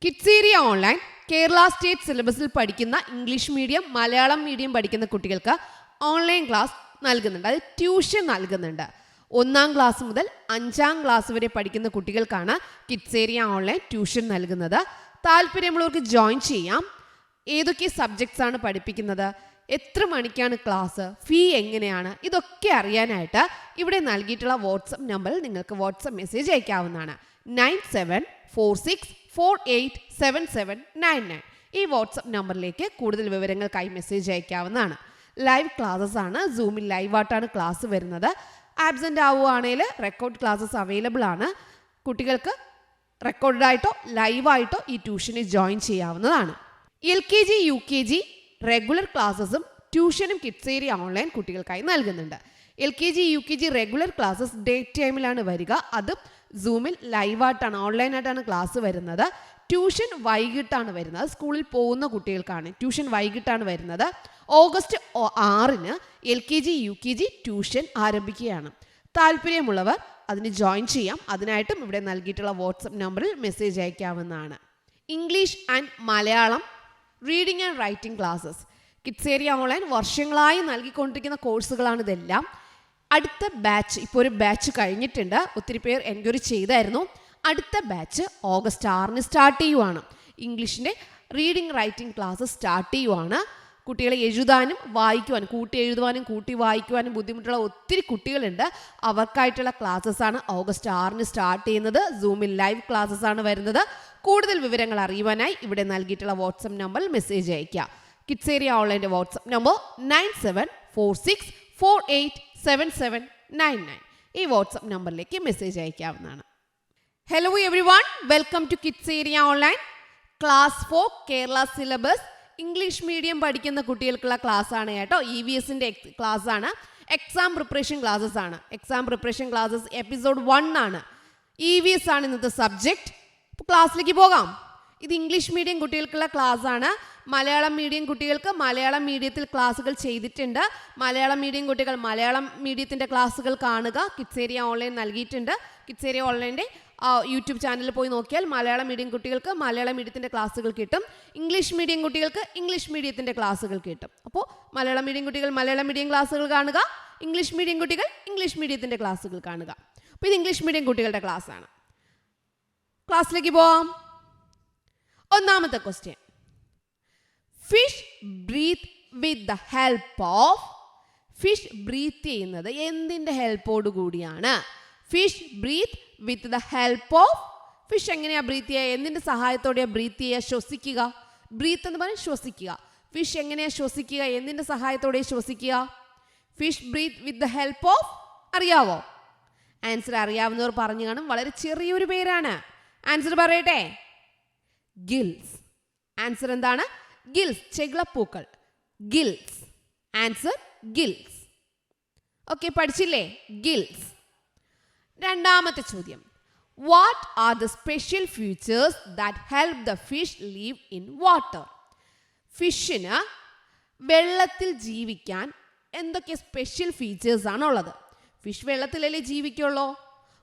കിഡ്സേരിയ online Kerala state സിലബസിൽ പഠിക്കുന്ന English medium Malayalam medium പഠിക്കുന്ന കുട്ടികൾക്ക് ഓൺലൈൻ ക്ലാസ് നൽകുന്നുണ്ട്. അത് ട്യൂഷൻ നൽകുന്നുണ്ട്. 1-ാം ക്ലാസ് മുതൽ 5-ാം ക്ലാസ് വരെ പഠിക്കുന്ന കുട്ടികൾക്കാണ് കിഡ്സേരിയ ഓൺലൈൻ ട്യൂഷൻ നൽകുന്നത്. താല്പര്യമുള്ളവർക്ക് ജോയിൻ ചെയ്യാം. ഏതൊക്കെ സബ്ജക്ട്സ് ആണ് പഠിപ്പിക്കുന്നത്, എത്ര മണിക്കാണ് ക്ലാസ്, ഫീ എങ്ങനെയാണ്, ഇതൊക്കെ അറിയാനായിട്ട് ഇവിടെ നൽകിയിട്ടുള്ള വാട്സപ്പ് നമ്പറിൽ നിങ്ങൾക്ക് വാട്സപ്പ് മെസ്സേജ് അയക്കാവുന്നതാണ്. 9746487799 ഈ വാട്സപ്പ് നമ്പറിലേക്ക് കൂടുതൽ വിവരങ്ങൾക്കായി മെസ്സേജ് അയക്കാവുന്നതാണ്. ലൈവ് ക്ലാസ്സസ് ആണ്. സൂമിൽ ലൈവായിട്ടാണ് ക്ലാസ് വരുന്നത്. ആബ്സെൻ്റ് ആവുകയാണെങ്കിൽ റെക്കോർഡ് ക്ലാസ്സസ് അവൈലബിൾ ആണ്. കുട്ടികൾക്ക് റെക്കോർഡായിട്ടോ ലൈവായിട്ടോ ഈ ട്യൂഷന് ജോയിൻ ചെയ്യാവുന്നതാണ്. LKG UKG റെഗുലർ ക്ലാസ്സസും ട്യൂഷനും കിഡ്സേരിയ ഓൺലൈൻ കുട്ടികൾക്കായി നൽകുന്നുണ്ട്. LKG UKG regular classes day ടൈമിലാണ് വരിക. അതും സൂമിൽ ലൈവായിട്ടാണ്, ഓൺലൈനായിട്ടാണ് ക്ലാസ് വരുന്നത്. ട്യൂഷൻ വൈകിട്ടാണ് വരുന്നത്. സ്കൂളിൽ പോകുന്ന കുട്ടികൾക്കാണ് ട്യൂഷൻ വൈകിട്ടാണ് വരുന്നത്. ഓഗസ്റ്റ് 6-ന് LKG UKG ട്യൂഷൻ ആരംഭിക്കുകയാണ്. താല്പര്യമുള്ളവർ അതിന് ജോയിൻ ചെയ്യാം. അതിനായിട്ടും ഇവിടെ നൽകിയിട്ടുള്ള വാട്സപ്പ് നമ്പറിൽ മെസ്സേജ് അയക്കാവുന്നതാണ്. English and Malayalam reading and writing classes kids area online വർഷങ്ങളായി നൽകിക്കൊണ്ടിരിക്കുന്ന കോഴ്സുകളാണ് ഇതെല്ലാം. അടുത്ത ബാച്ച് ഇപ്പോൾ ഒരു ബാച്ച് കഴിഞ്ഞിട്ടുണ്ട്. ഒത്തിരി പേർ എൻക്വയറി ചെയ്തായിരുന്നു. അടുത്ത ബാച്ച് ഓഗസ്റ്റ് 6-ന് സ്റ്റാർട്ട് ചെയ്യുവാണ്. ഇംഗ്ലീഷിൻ്റെ റീഡിംഗ് റൈറ്റിംഗ് ക്ലാസ് സ്റ്റാർട്ട് ചെയ്യുവാണ്. കുട്ടികളെ എഴുതാനും വായിക്കുവാനും, കൂട്ടി എഴുതുവാനും കൂട്ടി വായിക്കുവാനും ബുദ്ധിമുട്ടുള്ള ഒത്തിരി കുട്ടികളുണ്ട്. അവർക്കായിട്ടുള്ള ക്ലാസ്സസ് ആണ് ഓഗസ്റ്റ് 6-ന് സ്റ്റാർട്ട് ചെയ്യുന്നത്. സൂമിൽ ലൈവ് ക്ലാസ്സസ് ആണ് വരുന്നത്. കൂടുതൽ വിവരങ്ങൾ അറിയുവാനായി ഇവിടെ നൽകിയിട്ടുള്ള വാട്സപ്പ് നമ്പറിൽ മെസ്സേജ് അയയ്ക്കുക. കിഡ്സേരിയ ഓൺലൈൻ്റെ വാട്സപ്പ് നമ്പർ 9746487799 ഈ വാട്സപ്പ് നമ്പറിലേക്ക് മെസ്സേജ് അയക്കാവുന്നതാണ്. Hello everyone, welcome to kids area online class 4 Kerala syllabus. English medium പഠിക്കുന്ന കുട്ടികൾക്കുള്ള ക്ലാസ് ആണ് കേട്ടോ. EVSൻ്റെ ക്ലാസ് ആണ്. എക്സാം പ്രിപ്പറേഷൻ ക്ലാസ്സസ് ആണ്. എക്സാം പ്രിപ്പറേഷൻ ക്ലാസ്സസ് എപ്പിസോഡ് 1 ആണ്. EVS ആണ് ഇന്നത്തെ സബ്ജക്റ്റ്. ഇപ്പോൾ ക്ലാസ്സിലേക്ക് പോകാം. ഇത് ഇംഗ്ലീഷ് മീഡിയം കുട്ടികൾക്കുള്ള ക്ലാസ് ആണ്. മലയാളം മീഡിയം കുട്ടികൾക്ക് മലയാളം മീഡിയത്തിൽ ക്ലാസ്സുകൾ ചെയ്തിട്ടുണ്ട്. മലയാളം മീഡിയം കുട്ടികൾ മലയാളം മീഡിയത്തിൻ്റെ ക്ലാസ്സുകൾ കാണുക. കിഡ്സേരിയ ഓൺലൈൻ നൽകിയിട്ടുണ്ട്. കിഡ്സേരിയ ഓൺലൈൻ്റെ യൂട്യൂബ് ചാനലിൽ പോയി നോക്കിയാൽ മലയാളം മീഡിയം കുട്ടികൾക്ക് മലയാളം മീഡിയത്തിൻ്റെ ക്ലാസ്സുകൾ കിട്ടും. ഇംഗ്ലീഷ് മീഡിയം കുട്ടികൾക്ക് ഇംഗ്ലീഷ് മീഡിയത്തിൻ്റെ ക്ലാസ്സുകൾ കിട്ടും. അപ്പോൾ മലയാളം മീഡിയം കുട്ടികൾ മലയാളം മീഡിയം ക്ലാസ്സുകൾ കാണുക. ഇംഗ്ലീഷ് മീഡിയം കുട്ടികൾ ഇംഗ്ലീഷ് മീഡിയത്തിൻ്റെ ക്ലാസ്സുകൾ കാണുക. അപ്പോൾ ഇത് ഇംഗ്ലീഷ് മീഡിയം കുട്ടികളുടെ ക്ലാസ്സാണ്. ക്ലാസ്സിലേക്ക് പോവാം. ഒന്നാമത്തെ question, fish breathe with the help of. Fish breathe ചെയ്യുന്നത് എന്തിൻ്റെ ഹെൽപ്പോട് കൂടിയാണ്? Fish breathe with the help of. Fish എങ്ങനെയാണ് ബ്രീത്ത് ചെയ്യുക? എന്തിൻ്റെ സഹായത്തോടെയാണ് ബ്രീത്ത് ചെയ്യുക? ശ്വസിക്കുക. ബ്രീത്ത് എന്ന് പറഞ്ഞാൽ ശ്വസിക്കുക. ഫിഷ് എങ്ങനെയാണ് ശ്വസിക്കുക? എന്തിൻ്റെ സഹായത്തോടെ ശ്വസിക്കുക? Fish breathe with the help of. അറിയാവോ? ആൻസർ അറിയാവുന്നവർ പറഞ്ഞു കാണും. വളരെ ചെറിയൊരു പേരാണ്. ആൻസർ പറയട്ടെ. ഗിൽസ്. ആൻസർ എന്താണ്? ഗിൽസ്. ചെകിളപ്പൂക്കൾ. ഗിൽസ്. Answer gills. ഓക്കെ, പഠിച്ചില്ലേ? ഗിൽസ്. രണ്ടാമത്തെ ചോദ്യം, what are the special features that help the fish live in water. ഫിഷിന് വെള്ളത്തിൽ ജീവിക്കാൻ എന്തൊക്കെ സ്പെഷ്യൽ ഫീച്ചേഴ്സ് ആണ് ഉള്ളത്? ഫിഷ് വെള്ളത്തിലല്ലേ ജീവിക്കുള്ളൂ.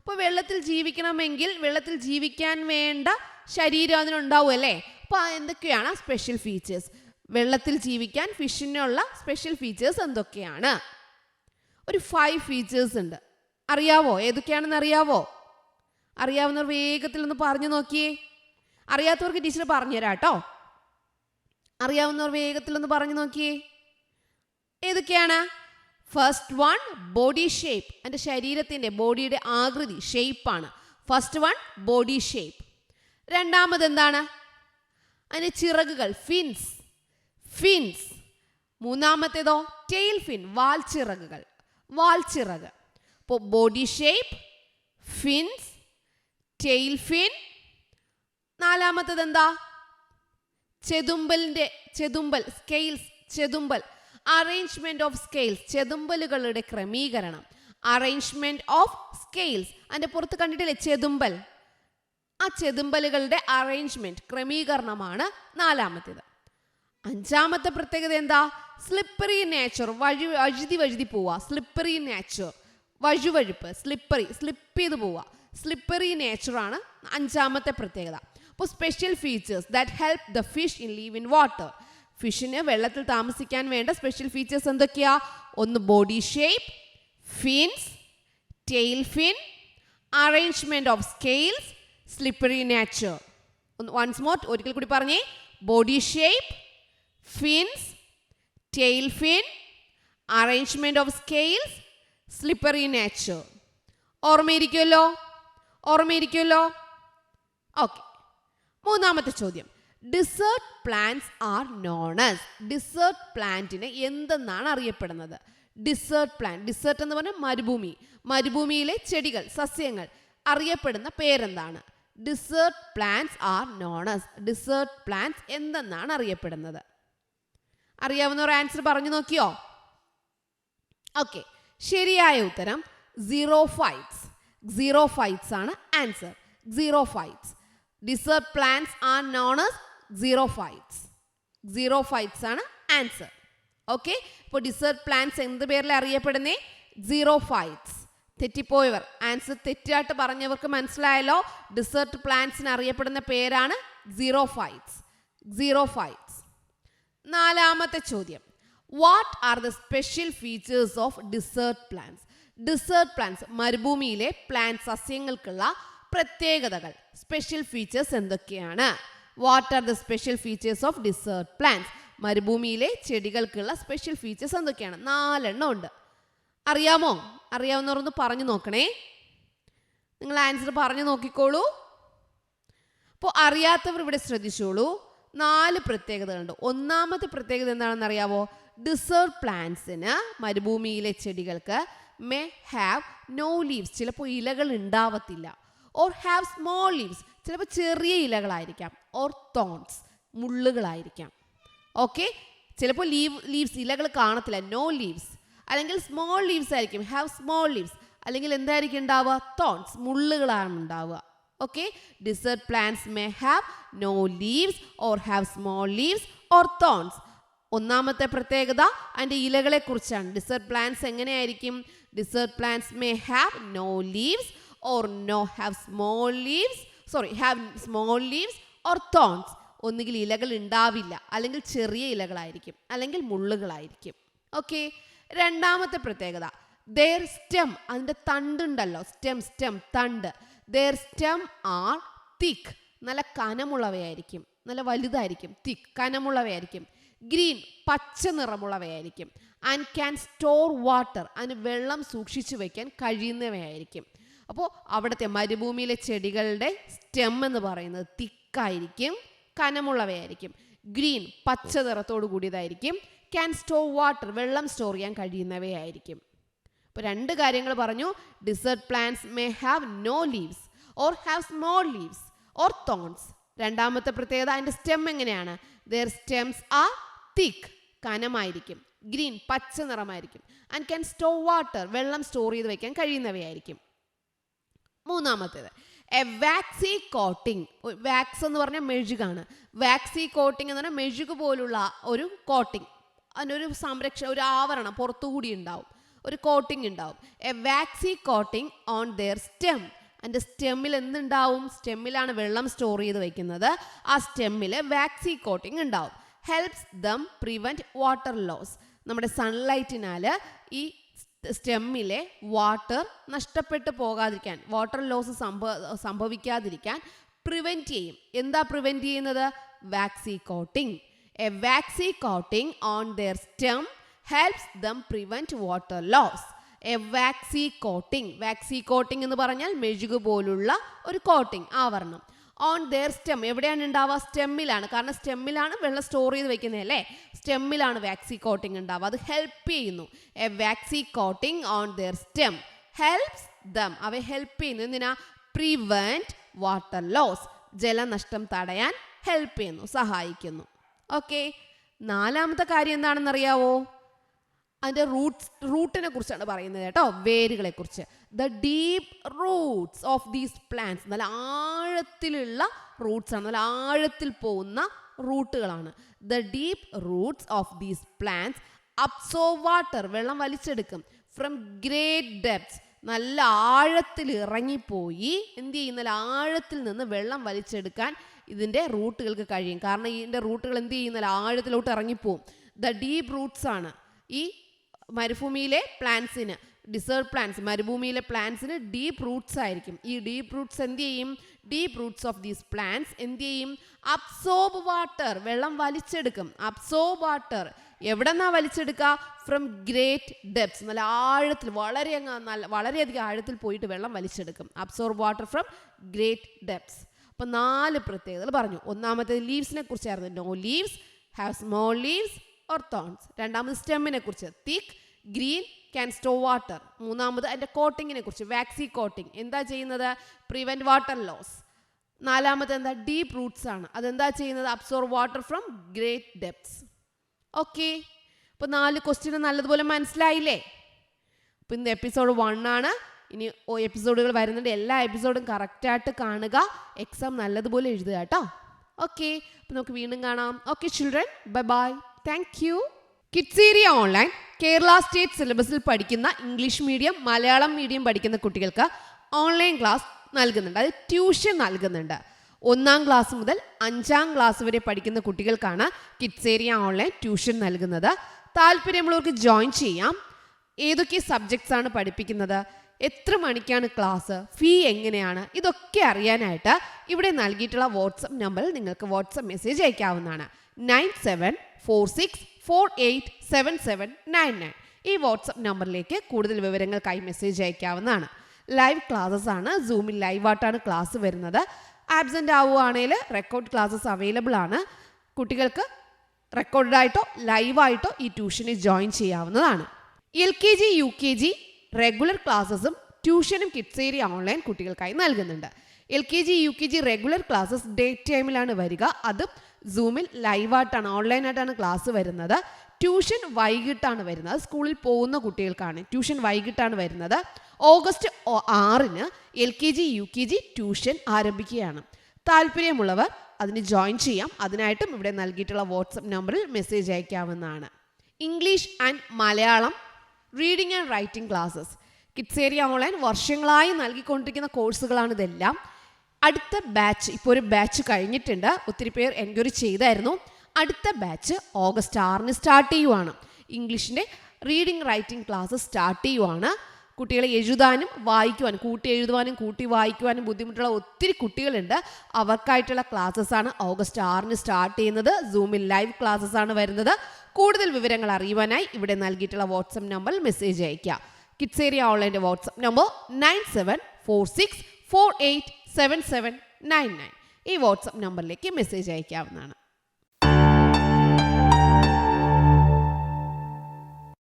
അപ്പോൾ വെള്ളത്തിൽ ജീവിക്കണമെങ്കിൽ വെള്ളത്തിൽ ജീവിക്കാൻ വേണ്ട ശരീരം അതിനുണ്ടാവും അല്ലേ. അപ്പോൾ എന്തൊക്കെയാണ് സ്പെഷ്യൽ ഫീച്ചേഴ്സ്? വെള്ളത്തിൽ ജീവിക്കാൻ ഫിഷിനുള്ള സ്പെഷ്യൽ ഫീച്ചേഴ്സ് എന്തൊക്കെയാണ്? ഒരു 5 ഫീച്ചേഴ്സ് ഉണ്ട്. അറിയാവോ? ഏതൊക്കെയാണെന്ന് അറിയാവോ? അറിയാവുന്നവർ വേഗത്തിൽ ഒന്ന് പറഞ്ഞു നോക്കിയേ. അറിയാത്തവർക്ക് ടീച്ചർ പറഞ്ഞു തരാം കേട്ടോ. അറിയാവുന്നവർ വേഗത്തിൽ ഒന്ന് പറഞ്ഞു നോക്കിയേ. ഏതൊക്കെയാണ്? First one, body shape. എൻ്റെ ശരീരത്തിൻ്റെ ബോഡിയുടെ ആകൃതി, ഷേപ്പാണ്. First one body shape. രണ്ടാമത് എന്താണ്? അതിന് ചിറകുകൾ, ഫിൻസ്. ഫിൻസ്. മൂന്നാമത്തേതോ ടെയിൽ ഫിൻ, വാൽച്ചിറകുകൾ. വാൽച്ചിറക്. അപ്പോൾ body shape, fins, tail fin. നാലാമത്തത് എന്താ? ചെതുമ്പൽ, സ്കെയിൽസ്. ചെതുമ്പൽ. Arrangement of scales. ചെതുമ്പലുകളുടെ ക്രമീകരണം. Arrangement of scales. അതിൻ്റെ പുറത്ത് കണ്ടിട്ടില്ലേ ചെതുമ്പൽ? ആ ചെതുമ്പലുകളുടെ അറേഞ്ച്മെന്റ്, ക്രമീകരണമാണ് നാലാമത്തേത്. അഞ്ചാമത്തെ പ്രത്യേകത എന്താ? Slippery nature. വഴുതി പോവുക. Slippery nature, വഴുവഴുപ്പ്. സ്ലിപ്പ് ചെയ്ത് പോവുക. സ്ലിപ്പറി നേച്ചറാണ് അഞ്ചാമത്തെ പ്രത്യേകത. അപ്പോൾ special features that help the fish in live in water. ഫിഷിന് വെള്ളത്തിൽ താമസിക്കാൻ വേണ്ട സ്പെഷ്യൽ ഫീച്ചേഴ്സ് എന്തൊക്കെയാ? ഒന്ന് body shape, fins, tail fin, arrangement of scales, slippery nature. Once more, ഒരിക്കൽ കൂടി പറഞ്ഞേ. Body shape, fins, tail fin, arrangement of scales, slippery nature. ഓർമ്മയിരിക്കുമല്ലോ? ഓക്കെ. മൂന്നാമത്തെ ചോദ്യം, desert plants are known as. Desert പ്ലാന്റിനെ എന്തെന്നാണ് അറിയപ്പെടുന്നത്? ഡിസേർട്ട് പ്ലാന്റ്, ഡിസേർട്ട് എന്ന് പറഞ്ഞാൽ മരുഭൂമി, മരുഭൂമിയിലെ ചെടികൾ, സസ്യങ്ങൾ അറിയപ്പെടുന്ന പേരെന്താണ്? Desert plants are known as. Desert plants എന്തെന്നാണ് അറിയപ്പെടുന്നത്? അറിയാവുന്നവർ ആൻസർ പറഞ്ഞു നോക്കിയോ? ഓക്കെ, ശരിയായ ഉത്തരം സീറോഫൈറ്റ്സ്. സീറോഫൈറ്റ്സ് ആണ് answer. Xerophytes. Desert plants are known as xerophytes. Xerophytes ആണ് ആൻസർ. ഓക്കെ, ഇപ്പോൾ ഡിസേർട്ട് പ്ലാന്റ്സ് എന്ത് പേരിൽ അറിയപ്പെടുന്നേ? സീറോഫൈറ്റ്സ്. തെറ്റിപ്പോയവർ, ആൻസർ തെറ്റായിട്ട് പറഞ്ഞവർക്ക് മനസ്സിലായല്ലോ. ഡിസേർട്ട് പ്ലാന്റ്സിന് അറിയപ്പെടുന്ന പേരാണ് സീറോഫൈറ്റ്സ്. സീറോഫൈറ്റ്സ്. നാലാമത്തെ ചോദ്യം, what are the special features of dessert plants? Dessert plants, മരുഭൂമിയിലെ പ്ലാന്റ് സസ്യങ്ങൾക്കുള്ള പ്രത്യേകതകൾ, സ്പെഷ്യൽ ഫീച്ചേഴ്സ് എന്തൊക്കെയാണ്? What are the special features of dessert plants? മരുഭൂമിയിലെ ചെടികൾക്കുള്ള സ്പെഷ്യൽ ഫീച്ചേഴ്സ് എന്തൊക്കെയാണ്? 4 എണ്ണം ഉണ്ട്. അറിയാമോ? അറിയാവുന്നവരൊന്ന് പറഞ്ഞു നോക്കണേ. നിങ്ങൾ ആൻസർ പറഞ്ഞു നോക്കിക്കോളൂ. അപ്പോൾ അറിയാത്തവർ ഇവിടെ ശ്രദ്ധിച്ചോളൂ. 4 പ്രത്യേകതകളുണ്ട്. ഒന്നാമത്തെ പ്രത്യേകത എന്താണെന്ന് അറിയാവോ? ഡിസേർട്ട് പ്ലാന്റ്സിന്, മരുഭൂമിയിലെ ചെടികൾക്ക് മേ ഹാവ് നോ ലീവ്സ്, ചിലപ്പോൾ ഇലകൾ ഉണ്ടാവത്തില്ല. ഓർ ഹാവ് സ്മോൾ ലീവ്സ്, ചിലപ്പോൾ ചെറിയ ഇലകളായിരിക്കാം. ഓർ തോൺസ്, മുള്ളുകളായിരിക്കാം. ഓക്കെ, ചിലപ്പോൾ ലീവ്സ്, ഇലകൾ കാണത്തില്ല, നോ ലീവ്സ്. അല്ലെങ്കിൽ സ്മോൾ ലീവ്സ് ആയിരിക്കും, ഹാവ് സ്മോൾ ലീവ്സ്. അല്ലെങ്കിൽ എന്തായിരിക്കും ഉണ്ടാവുക? തോൺസ്, മുള്ളുകളാണ് ഉണ്ടാവുക. Okay, desert plants may have no leaves or have small leaves or thorns. ഒന്നാമത്തെ പ്രത്യേകത അതിൻ്റെ ഇലകളെ കുറിച്ചാണ്. ഡിസേർട്ട് പ്ലാന്റ്സ് എങ്ങനെയായിരിക്കും? Desert plants may have no leaves or have small leaves or thorns. ഒന്നുകിൽ ഇലകൾ ഉണ്ടാവില്ല, അല്ലെങ്കിൽ ചെറിയ ഇലകളായിരിക്കും, അല്ലെങ്കിൽ മുള്ളുകളായിരിക്കും. ഓക്കെ, രണ്ടാമത്തെ പ്രത്യേകത, their stem, അതിൻ്റെ തണ്ടുണ്ടല്ലോ, സ്റ്റെം തണ്ട്. their stem are thick, നല്ല കനമുള്ളവയായിരിക്കും, നല്ല വലുതായിരിക്കും. തിക്ക്, കനമുള്ളവയായിരിക്കും. ഗ്രീൻ, പച്ച നിറമുള്ളവയായിരിക്കും. ആൻഡ് ക്യാൻ സ്റ്റോർ വാട്ടർ, അതിന് വെള്ളം സൂക്ഷിച്ചു വയ്ക്കാൻ കഴിയുന്നവയായിരിക്കും. അപ്പോൾ അവിടുത്തെ മരുഭൂമിയിലെ ചെടികളുടെ സ്റ്റെം എന്ന് പറയുന്നത് തിക്കായിരിക്കും, കനമുള്ളവയായിരിക്കും. ഗ്രീൻ, പച്ച നിറത്തോട് കൂടിയതായിരിക്കും. ക്യാൻ സ്റ്റോർ വാട്ടർ, വെള്ളം സ്റ്റോർ ചെയ്യാൻ കഴിയുന്നവയായിരിക്കും. അപ്പോൾ 2 കാര്യങ്ങൾ പറഞ്ഞു. Desert plants may have no leaves or have small leaves or thorns. രണ്ടാമത്തെ പ്രത്യേകത, അതിൻ്റെ സ്റ്റെം എങ്ങനെയാണ്? their stems are thick, കനമായിരിക്കും. ഗ്രീൻ, പച്ച നിറമായിരിക്കും. ആൻഡ് ക്യാൻ സ്റ്റോർ വാട്ടർ, വെള്ളം സ്റ്റോർ ചെയ്ത് വയ്ക്കാൻ കഴിയുന്നവയായിരിക്കും. മൂന്നാമത്തേത്, എ വാക്സി കോട്ടിംഗ്. വാക്സ് എന്ന് പറഞ്ഞാൽ മെഴുകാണ്. വാക്സി കോട്ടിംഗ് എന്ന് പറഞ്ഞാൽ മെഴുക് പോലുള്ള ഒരു കോട്ടിംഗ്, അതിനൊരു ഒരു ആവരണം പുറത്തുകൂടി ഉണ്ടാവും, ഒരു കോട്ടിംഗ് ഉണ്ടാവും. A waxy coating on their stem. അതിൻ്റെ സ്റ്റെമ്മിൽ എന്തുണ്ടാവും? സ്റ്റെമ്മിലാണ് വെള്ളം സ്റ്റോർ ചെയ്ത് വയ്ക്കുന്നത്. ആ സ്റ്റെമ്മിൽ വാക്സി കോട്ടിംഗ് ഉണ്ടാവും. Helps them prevent water loss. നമ്മുടെ സൺലൈറ്റിനാൽ ഈ സ്റ്റെമ്മിലെ വാട്ടർ നഷ്ടപ്പെട്ടു പോകാതിരിക്കാൻ, വാട്ടർ ലോസ് സംഭവിക്കാതിരിക്കാൻ പ്രിവെൻറ്റ് ചെയ്യും. എന്താ പ്രിവെൻറ്റ് ചെയ്യുന്നത്? Waxy coating. A waxy coating on their stem helps them prevent water loss. A waxy coating. Waxy coating എന്ന് പറഞ്ഞാൽ മെഴുക് പോലുള്ള ഒരു കോട്ടിംഗ്, ആവരണം. ഓൺ ദെയർ സ്റ്റെം, എവിടെയാണ് ഉണ്ടാവുക? സ്റ്റെമ്മിലാണ്. കാരണം സ്റ്റെമ്മിലാണ് വെള്ളം സ്റ്റോർ ചെയ്ത് വെക്കുന്നത് അല്ലേ? സ്റ്റെമ്മിലാണ് വാക്സി കോട്ടിംഗ് ഉണ്ടാവുക. അത് ഹെൽപ്പ് ചെയ്യുന്നു. A waxy coating on their stem helps dum, അവയെ ഹെൽപ്പ് ചെയ്യുന്നു. എന്തിനാ? പ്രിവെൻറ്റ് വാട്ടർ ലോസ്, ജലനഷ്ടം തടയാൻ ഹെൽപ്പ് ചെയ്യുന്നു, സഹായിക്കുന്നു. ഓക്കെ, നാലാമത്തെ കാര്യം എന്താണെന്നറിയാവോ? അതിൻ്റെ റൂട്ടിനെ കുറിച്ചാണ് പറയുന്നത് കേട്ടോ, വേരുകളെ കുറിച്ച്. The deep roots of these plants, നല്ല ആഴത്തിലുള്ള റൂട്ട്സ് ആണ്, നല്ല ആഴത്തിൽ പോകുന്ന റൂട്ടുകളാണ്. The deep roots of these plants absorb water, വെള്ളം വലിച്ചെടുക്കും. ഫ്രം ഗ്രേറ്റ് ഡെപ്ത്സ്, നല്ല ആഴത്തിൽ ഇറങ്ങിപ്പോയി എന്ത് ചെയ്യും, നല്ല ആഴത്തിൽ നിന്ന് വെള്ളം വലിച്ചെടുക്കാൻ ഇതിൻ്റെ റൂട്ടുകൾക്ക് കഴിയും. കാരണം ഇതിൻ്റെ റൂട്ടുകൾ എന്ത് ചെയ്യും, നല്ല ആഴത്തിലോട്ട് ഇറങ്ങിപ്പോവും. ദ ഡീപ്പ് റൂട്ട്സ് ആണ് ഈ മരുഭൂമിയിലെ പ്ലാന്റ്സിന്, ഡിസേർട്ട് പ്ലാന്റ്സ്, മരുഭൂമിയിലെ പ്ലാന്റ്സിന് ഡീപ്പ് റൂട്ട്സ് ആയിരിക്കും. ഈ ഡീപ്പ് റൂട്ട്സ് എന്ത് ചെയ്യും, deep roots of these plants എന്ത് ചെയ്യും, അബ്സോർബ് വാട്ടർ, വെള്ളം വലിച്ചെടുക്കും. അബ്സോർബ് വാട്ടർ എവിടെ നിന്നാ വലിച്ചെടുക്കുക, ഫ്രം ഗ്രേറ്റ് ഡെപ്ത്സ്, നല്ല ആഴത്തിൽ, വളരെയധികം ആഴത്തിൽ പോയിട്ട് വെള്ളം വലിച്ചെടുക്കും. Absorb water from great depths. അപ്പോൾ 4 പ്രത്യേകതകൾ പറഞ്ഞു. ഒന്നാമത്തെ ലീവ്സിനെ കുറിച്ചായിരുന്നു, no leaves, have small leaves or thorns. രണ്ടാമത് സ്റ്റെമ്മിനെ കുറിച്ച്, thick, green, can store water. മൂന്നാമത് അതിൻ്റെ കോട്ടിങ്ങിനെ കുറിച്ച്, വാക്സി കോട്ടിങ്, എന്താ ചെയ്യുന്നത്, പ്രിവെൻറ്റ് വാട്ടർ ലോസ്. നാലാമത് എന്താ, ഡീപ്പ് റൂട്ട്സ് ആണ്, അതെന്താ ചെയ്യുന്നത്, absorb water from great depths. Okay, അപ്പോൾ 4 ക്വസ്റ്റ്യൻ നല്ലതുപോലെ മനസ്സിലായില്ലേ? അപ്പോൾ ഇന്ന് എപ്പിസോഡ് 1 ആണ്. ഇനി എപ്പിസോഡുകൾ വരുന്നുണ്ട്. എല്ലാ എപ്പിസോഡും കറക്റ്റായിട്ട് കാണുക, എക്സാം നല്ലതുപോലെ എഴുതുക കേട്ടോ. ഓക്കെ, അപ്പോൾ നമുക്ക് വീണ്ടും കാണാം. Okay children, bye bye, thank you. Kids area online Kerala state സിലബസിൽ പഠിക്കുന്ന ഇംഗ്ലീഷ് മീഡിയം, മലയാളം മീഡിയം പഠിക്കുന്ന കുട്ടികൾക്ക് ഓൺലൈൻ ക്ലാസ് നൽകുന്നുണ്ട്. അത് ട്യൂഷൻ നൽകുന്നുണ്ട്. 1-ാം ക്ലാസ് മുതൽ 5-ാം ക്ലാസ് വരെ പഠിക്കുന്ന കുട്ടികൾക്കാണ് കിഡ്സ് ഏരിയ ഓൺലൈൻ ട്യൂഷൻ നൽകുന്നത്. താല്പര്യമുള്ളവർക്ക് ജോയിൻ ചെയ്യാം. ഏതൊക്കെ സബ്ജക്ട്സ് ആണ് പഠിപ്പിക്കുന്നത്, എത്ര മണിക്കാണ് ക്ലാസ്, ഫീ എങ്ങനെയാണ്, ഇതൊക്കെ അറിയാനായിട്ട് ഇവിടെ നൽകിയിട്ടുള്ള വാട്സപ്പ് നമ്പറിൽ നിങ്ങൾക്ക് വാട്സപ്പ് മെസ്സേജ് അയക്കാവുന്നതാണ്. 9746487799. ഈ വാട്സപ്പ് നമ്പറിലേക്ക് കൂടുതൽ വിവരങ്ങൾക്കായി മെസ്സേജ് അയക്കാവുന്നതാണ്. ലൈവ് ക്ലാസ്സസ് ആണ്, സൂമിൽ ലൈവായിട്ടാണ് ക്ലാസ് വരുന്നത്. ആബ്സെൻ്റ് ആവുകയാണെങ്കിൽ റെക്കോർഡ് ക്ലാസ്സസ് അവൈലബിൾ ആണ്. കുട്ടികൾക്ക് റെക്കോർഡായിട്ടോ ലൈവായിട്ടോ ഈ ട്യൂഷന് ജോയിൻ ചെയ്യാവുന്നതാണ്. LKG UKG റെഗുലർ ക്ലാസ്സസും ട്യൂഷനും കിഡ്സ് ഏരിയ ഓൺലൈൻ കുട്ടികൾക്കായി നൽകുന്നുണ്ട്. LKG UKG regular classes day ടൈമിലാണ് വരിക. അതും സൂമിൽ ലൈവായിട്ടാണ്, ഓൺലൈനായിട്ടാണ് ക്ലാസ് വരുന്നത്. ട്യൂഷൻ വൈകിട്ടാണ് വരുന്നത്. സ്കൂളിൽ പോകുന്ന കുട്ടികൾക്കാണ് ട്യൂഷൻ വൈകിട്ടാണ് വരുന്നത്. ഓഗസ്റ്റ് 6-ന് LKG UKG ട്യൂഷൻ ആരംഭിക്കുകയാണ്. താല്പര്യമുള്ളവർ അതിന് ജോയിൻ ചെയ്യാം. അതിനായിട്ടും ഇവിടെ നൽകിയിട്ടുള്ള വാട്സപ്പ് നമ്പറിൽ മെസ്സേജ് അയക്കാവുന്നതാണ്. English and Malayalam reading and writing classes kids area online വർഷങ്ങളായി നൽകിക്കൊണ്ടിരിക്കുന്ന കോഴ്സുകളാണ് ഇതെല്ലാം. അടുത്ത ബാച്ച്, ഇപ്പോൾ ഒരു ബാച്ച് കഴിഞ്ഞിട്ടുണ്ട്, ഒത്തിരി പേർ എൻക്വയറി ചെയ്തായിരുന്നു. അടുത്ത ബാച്ച് ഓഗസ്റ്റ് 6-ന് സ്റ്റാർട്ട് ചെയ്യുവാണ്. ഇംഗ്ലീഷിൻ്റെ റീഡിംഗ് റൈറ്റിംഗ് ക്ലാസ് സ്റ്റാർട്ട് ചെയ്യുവാണ്. കുട്ടികളെ എഴുതാനും വായിക്കുവാനും, കൂട്ടി എഴുതുവാനും കൂട്ടി വായിക്കുവാനും ബുദ്ധിമുട്ടുള്ള ഒത്തിരി കുട്ടികളുണ്ട്. അവർക്കായിട്ടുള്ള ക്ലാസ്സസ് ആണ് ഓഗസ്റ്റ് 6-ന് സ്റ്റാർട്ട് ചെയ്യുന്നത്. സൂമിൽ ലൈവ് ക്ലാസ്സസ് ആണ് വരുന്നത്. കൂടുതൽ വിവരങ്ങൾ അറിയുവാനായി ഇവിടെ നൽകിയിട്ടുള്ള വാട്സപ്പ് നമ്പറിൽ മെസ്സേജ് അയയ്ക്കുക. കിഡ്സ് ഏരിയ ഓൺലൈൻ്റെ വാട്സപ്പ് നമ്പർ 9746487799. ഈ വാട്സപ്പ് നമ്പറിലേക്ക് മെസ്സേജ് അയക്കാവുന്നതാണ്.